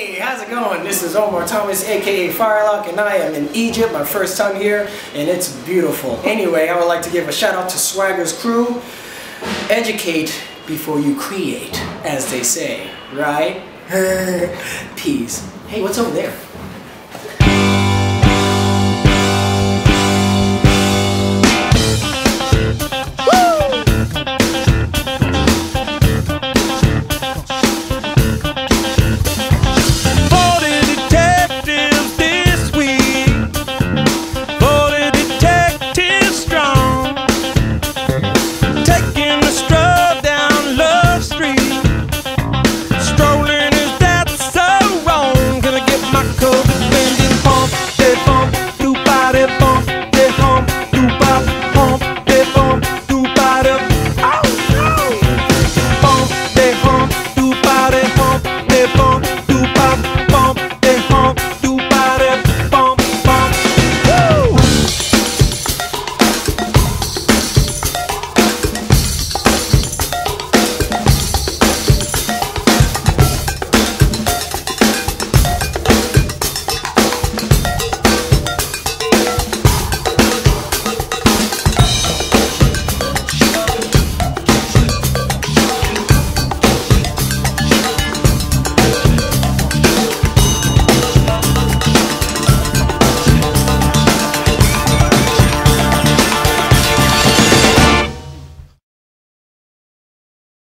Hey, how's it going? This is Omar Thomas, aka Firelock, and I am in Egypt, my first time here, and it's beautiful. Anyway, I would like to give a shout out to Swagger's crew. Educate before you create, as they say, right? Peace. Hey, what's over there?